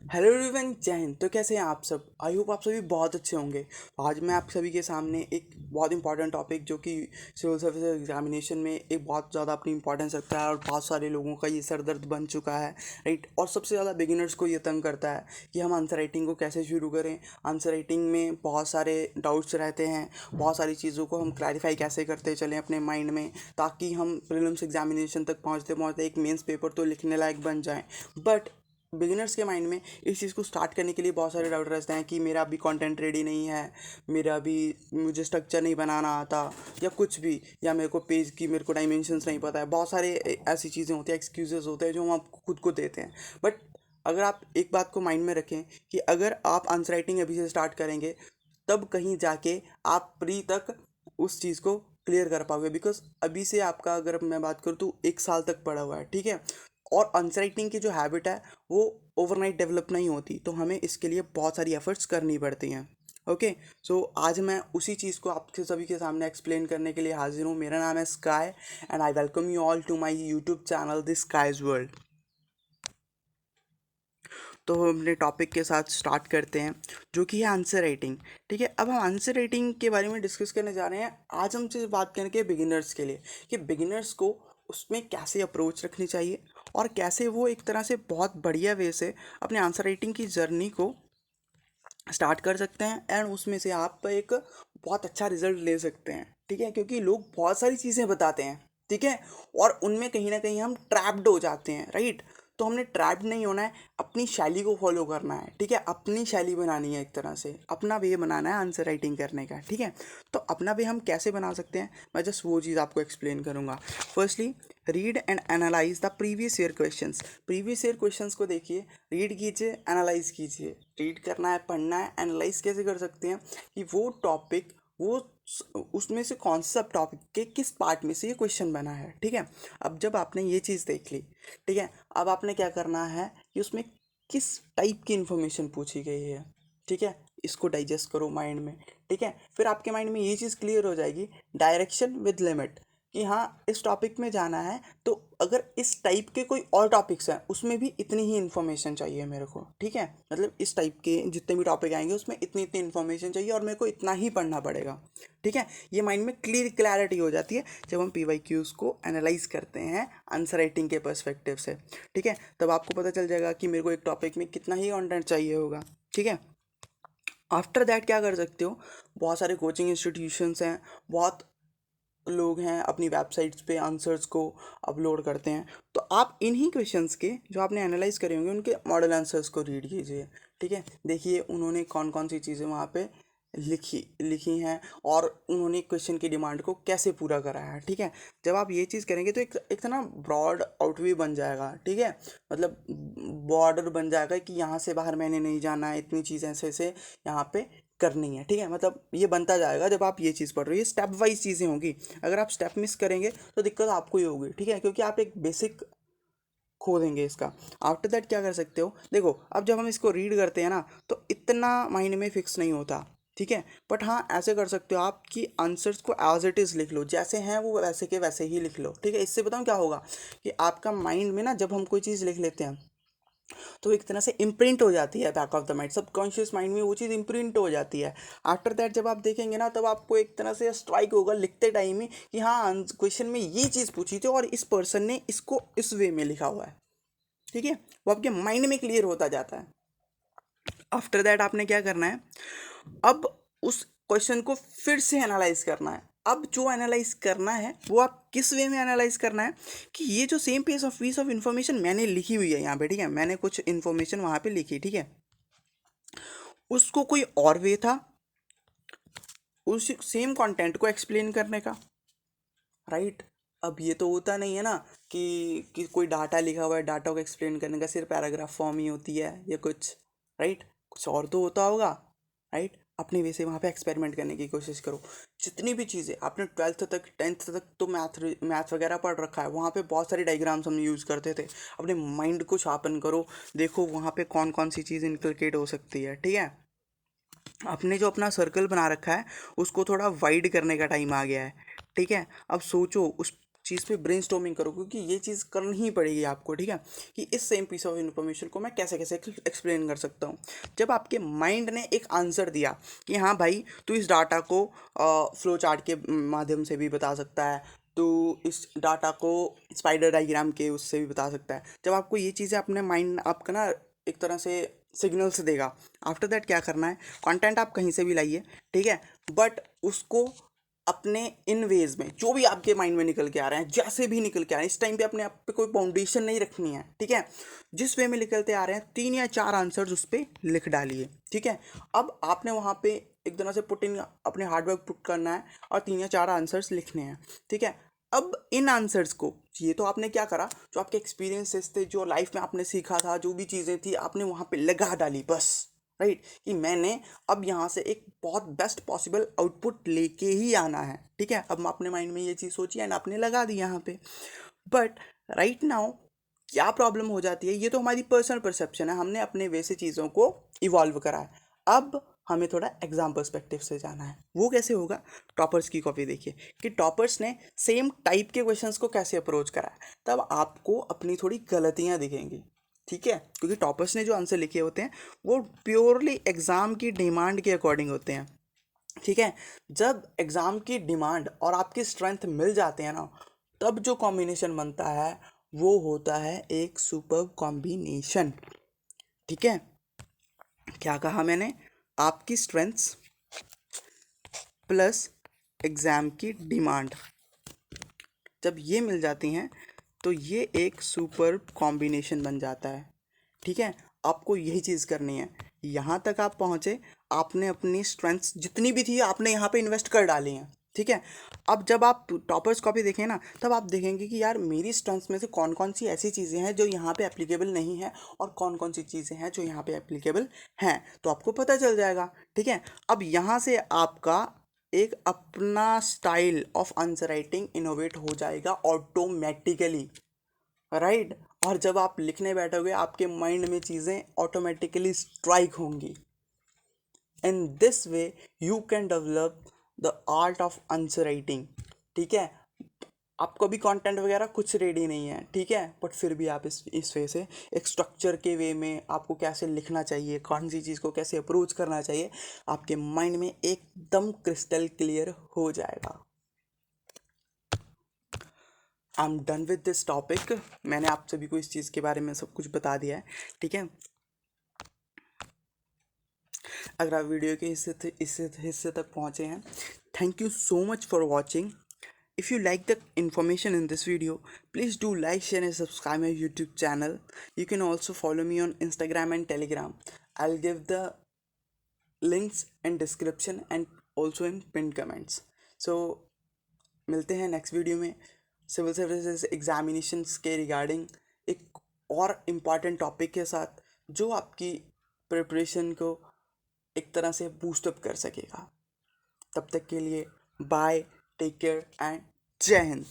Hello everyone, जय हिंद। तो कैसे हैं आप सब? आई होप आप सभी बहुत अच्छे होंगे। आज मैं आप सभी के सामने एक बहुत इंपॉर्टेंट टॉपिक जो कि सिविल सर्विस एग्जामिनेशन में एक बहुत ज़्यादा अपनी इंपॉर्टेंस रखता है और बहुत सारे लोगों का ये सर दर्द बन चुका है, राइट। और सबसे ज़्यादा बिगिनर्स को ये तंग करता है कि हम आंसर राइटिंग को कैसे शुरू करें। आंसर राइटिंग में बहुत सारे डाउट्स रहते हैं, बहुत सारी चीज़ों को हम क्लैरिफाई कैसे करते चलें अपने माइंड में, ताकि हम प्रीलिम्स एग्जामिनेशन तक पहुँचते पहुँचते एक मेंस पेपर तो लिखने लायक बन जाएं। बट बिगिनर्स के माइंड में इस चीज़ को स्टार्ट करने के लिए बहुत सारे डाउट रहते हैं कि मेरा अभी कंटेंट रेडी नहीं है, मेरा अभी मुझे स्ट्रक्चर नहीं बनाना आता, या कुछ भी, या मेरे को पेज की मेरे को डायमेंशंस नहीं पता है। बहुत सारे ऐसी चीज़ें होती हैं, एक्सक्यूजेस होते हैं जो हम आपको खुद को देते हैं। बट अगर आप एक बात को माइंड में रखें कि अगर आप आंसर राइटिंग अभी से स्टार्ट करेंगे, तब कहीं जाके आप प्री तक उस चीज़ को क्लियर कर पाओगे। बिकॉज अभी से आपका, अगर मैं बात करूँ तो 1 साल तक पड़ा हुआ है, ठीक है। और आंसर राइटिंग की जो हैबिट है वो ओवरनाइट डेवलप नहीं होती, तो हमें इसके लिए बहुत सारी एफर्ट्स करनी पड़ती हैं। ओके। सो आज मैं उसी चीज़ को आपके सभी के सामने एक्सप्लेन करने के लिए हाजिर हूँ। मेरा नाम है Sky and I welcome you all to my YouTube channel this Sky's world. तो हम अपने टॉपिक के साथ स्टार्ट करते हैं, जो कि है आंसर राइटिंग। ठीक है, अब हम आंसर राइटिंग के बारे में डिस्कस करने जा रहे हैं। आज हम सिर्फ बात करेंगे बिगिनर्स के लिए कि बिगिनर्स को उसमें कैसे अप्रोच रखनी चाहिए और कैसे वो एक तरह से बहुत बढ़िया वे से अपने आंसर राइटिंग की जर्नी को स्टार्ट कर सकते हैं एंड उसमें से आप एक बहुत अच्छा रिजल्ट ले सकते हैं। ठीक है, क्योंकि लोग बहुत सारी चीज़ें बताते हैं, ठीक है, और उनमें कहीं ना कहीं हम ट्रैप्ड हो जाते हैं, राइट। तो हमने ट्रैप्ड नहीं होना है, अपनी शैली को फॉलो करना है, ठीक है। अपनी शैली बनानी है, एक तरह से अपना वे बनाना है आंसर राइटिंग करने का, ठीक है। तो अपना वे हम कैसे बना सकते हैं, मैं जस्ट वो चीज़ आपको एक्सप्लेन करूँगा। Firstly, read and analyse the previous year questions. Previous year questions को देखिए, रीड कीजिए, एनालाइज कीजिए। रीड करना है, पढ़ना है, एनालाइज कैसे कर सकते हैं कि वो टॉपिक, वो उसमें से कौन सा टॉपिक के किस पार्ट में से ये क्वेश्चन बना है, ठीक है। अब जब आपने ये चीज़ देख ली, ठीक है, अब आपने क्या करना है कि उसमें किस टाइप की इंफॉर्मेशन पूछी गई है, ठीक है, इसको डाइजेस्ट करो माइंड में। ठीक है, फिर आपके माइंड में ये चीज़ क्लियर हो जाएगी, डायरेक्शन विद लिमिट, कि हाँ इस टॉपिक में जाना है, तो अगर इस टाइप के कोई और टॉपिक्स हैं उसमें भी इतनी ही इन्फॉर्मेशन चाहिए मेरे को, ठीक है। मतलब इस टाइप के जितने भी टॉपिक आएंगे उसमें इतनी इतनी इन्फॉर्मेशन चाहिए और मेरे को इतना ही पढ़ना पड़ेगा, ठीक है। ये माइंड में क्लैरिटी हो जाती है जब हम PYQs को एनालाइज करते हैं आंसर राइटिंग के पर्सपेक्टिव से, ठीक है। तब आपको पता चल जाएगा कि मेरे को एक टॉपिक में कितना ही कंटेंट चाहिए होगा, ठीक है। आफ्टर दैट क्या कर सकते हो, बहुत सारे कोचिंग इंस्टीट्यूशंस हैं, बहुत लोग हैं अपनी वेबसाइट्स पे आंसर्स को अपलोड करते हैं। तो आप इन्हीं क्वेश्चंस के जो आपने एनालाइज करे होंगे उनके मॉडल आंसर्स को रीड कीजिए, ठीक है। देखिए उन्होंने कौन कौन सी चीज़ें वहाँ पे लिखी लिखी हैं और उन्होंने क्वेश्चन की डिमांड को कैसे पूरा करा है, ठीक है। जब आप ये चीज़ करेंगे तो एक तो ना ब्रॉड आउटव्यू बन जाएगा, ठीक है। मतलब बॉर्डर बन जाएगा कि यहाँ से बाहर मैंने नहीं जाना है, इतनी चीज़ें ऐसे यहाँ पे करनी है, ठीक है। मतलब ये बनता जाएगा जब आप ये चीज़ पढ़ रहे हो, ये स्टेप वाइज चीज़ें होंगी। अगर आप स्टेप मिस करेंगे तो दिक्कत आपको ही होगी, ठीक है, क्योंकि आप एक बेसिक खो देंगे इसका। आफ्टर दैट क्या कर सकते हो, देखो अब जब हम इसको रीड करते हैं ना तो इतना माइंड में फिक्स नहीं होता, ठीक है। बट हाँ ऐसे कर सकते हो आप कि आंसर्स को एज इट इज़ लिख लो, जैसे हैं वो वैसे के वैसे ही लिख लो, ठीक है। इससे बताऊँ क्या होगा कि आपका माइंड में ना जब हम कोई चीज़ लिख लेते हैं तो एक तरह से इम्प्रिंट हो जाती है back of the mind, subconscious mind में वो चीज़ इम्प्रिंट हो जाती है। आफ्टर दैट जब आप देखेंगे ना तब आपको एक तरह से स्ट्राइक होगा लिखते टाइम ही कि हाँ क्वेश्चन में ये चीज़ पूछी थी और इस पर्सन ने इसको इस वे में लिखा हुआ है, ठीक है। वो आपके माइंड में क्लियर होता जाता है। आफ्टर दैट आपने क्या करना है, अब उस क्वेश्चन को फिर से एनालाइज करना है। अब जो एनालाइज करना है वो आप किस वे में एनालाइज करना है कि ये जो सेम पीस ऑफ इंफॉर्मेशन मैंने लिखी हुई है यहाँ पे, ठीक है, मैंने कुछ इंफॉर्मेशन वहाँ पे लिखी, ठीक है, उसको कोई और वे था उस सेम कंटेंट को एक्सप्लेन करने का, राइट। अब ये तो होता नहीं है ना कि कोई डाटा लिखा हुआ है, डाटा को एक्सप्लेन करने का सिर्फ पैराग्राफ फॉर्म ही होती है या कुछ, राइट, कुछ और तो होता होगा, राइट। अपने वे से वहाँ पे एक्सपेरिमेंट करने की कोशिश करो। जितनी भी चीज़ें आपने 12th तक 10th तक तो मैथ वगैरह पढ़ रखा है, वहाँ पे बहुत सारी डायग्राम्स हम यूज़ करते थे। अपने माइंड को शार्पन करो, देखो वहाँ पे कौन कौन सी चीज़ इनकलकेट हो सकती है, ठीक है। आपने जो अपना सर्कल बना रखा है उसको थोड़ा वाइड करने का टाइम आ गया है, ठीक है। अब सोचो उस चीज़ पे ब्रेनस्टॉर्मिंग करो, क्योंकि ये चीज़ करनी ही पड़ेगी आपको, ठीक है, कि इस सेम पीस ऑफ इन्फॉर्मेशन को मैं कैसे कैसे एक्सप्लेन कर सकता हूँ। जब आपके माइंड ने एक आंसर दिया कि हाँ भाई तू इस डाटा को फ्लो चार्ट के माध्यम से भी बता सकता है, तो इस डाटा को स्पाइडर डायग्राम के उससे भी बता सकता है, जब आपको ये चीज़ें अपने माइंड आपका ना एक तरह से सिग्नल्स देगा, आफ्टर दैट क्या करना है, कंटेंट आप कहीं से भी लाइए, ठीक है, बट उसको अपने इन वेज में जो भी आपके माइंड में निकल के आ रहे हैं, जैसे भी निकल के आ रहे हैं, इस टाइम पे अपने आप पे कोई बाउंडेशन नहीं रखनी है, ठीक है, जिस वे में निकलते आ रहे हैं 3 या 4 आंसर्स उस पर लिख डालिए, ठीक है। अब आपने वहाँ पे एक तरह से पुट इन अपने हार्डवर्क पुट करना है और 3 या 4 आंसर्स लिखने हैं, ठीक है। अब इन आंसर्स को, ये तो आपने क्या करा, जो आपके एक्सपीरियंसेस थे, जो लाइफ में आपने सीखा था, जो भी चीज़ें थी आपने वहाँ पे लगा डाली बस, राइट, कि मैंने अब यहाँ से एक बहुत बेस्ट पॉसिबल आउटपुट लेके ही आना है, ठीक है। अब अपने माइंड में ये चीज़ सोची एंड आपने लगा दी यहाँ पे, बट राइट नाउ क्या प्रॉब्लम हो जाती है, ये तो हमारी पर्सनल परसेप्शन है, हमने अपने वे से चीज़ों को इवॉल्व करा है। अब हमें थोड़ा एग्जाम पर्सपेक्टिव से जाना है, वो कैसे होगा, टॉपर्स की कॉपी देखिए कि टॉपर्स ने सेम टाइप के क्वेश्चंस को कैसे अप्रोच करा है, तब आपको अपनी थोड़ी गलतियाँ दिखेंगी, ठीक है, क्योंकि टॉपर्स ने जो आंसर लिखे होते हैं वो प्योरली एग्ज़ाम की डिमांड के अकॉर्डिंग होते हैं, ठीक है। जब एग्ज़ाम की डिमांड और आपकी स्ट्रेंथ मिल जाते हैं ना, तब जो कॉम्बिनेशन बनता है वो होता है एक सुपर कॉम्बिनेशन, ठीक है। क्या कहा मैंने, आपकी स्ट्रेंथ्स प्लस एग्ज़ाम की डिमांड जब ये मिल जाती हैं तो ये एक सुपर कॉम्बिनेशन बन जाता है, ठीक है। आपको यही चीज़ करनी है, यहाँ तक आप पहुँचे, आपने अपनी स्ट्रेंथ्स जितनी भी थी आपने यहाँ पे इन्वेस्ट कर डाली हैं, ठीक है। अब जब आप टॉपर्स कॉपी देखें ना, तब आप देखेंगे कि यार मेरी स्ट्रेंथ्स में से कौन कौन सी ऐसी चीज़ें हैं जो यहाँ पे एप्लीकेबल नहीं है और कौन कौन सी चीज़ें हैं जो यहाँ पे एप्लीकेबल हैं, तो आपको पता चल जाएगा, ठीक है। अब यहाँ से आपका एक अपना style of answer writing innovate हो जाएगा ऑटोमेटिकली, राइट। और जब आप लिखने बैठोगे आपके माइंड में चीज़ें ऑटोमेटिकली स्ट्राइक होंगी। In this way you can develop the art of answer writing, ठीक है। आपको भी कंटेंट वगैरह कुछ रेडी नहीं है, ठीक है, बट फिर भी आप इस वे से एक स्ट्रक्चर के वे में आपको कैसे लिखना चाहिए, कौन सी चीज़ को कैसे अप्रोच करना चाहिए, आपके माइंड में एकदम क्रिस्टल क्लियर हो जाएगा। I am done with this topic, मैंने आप सभी को इस चीज़ के बारे में सब कुछ बता दिया है, ठीक है। अगर आप वीडियो के हिस्से तक पहुँचे हैं, thank you so much for watching. If you like the information in this video, please do like, share and subscribe my YouTube channel. You can also follow me on Instagram and Telegram. I'll give the links in description and also in pinned comments. So मिलते हैं next video में civil services examinations के regarding एक और important topic के साथ, जो आपकी प्रिपरेशन को एक तरह से बूस्टअप कर सकेगा। तब तक के लिए बाय, टेक केयर एंड जय हिंद।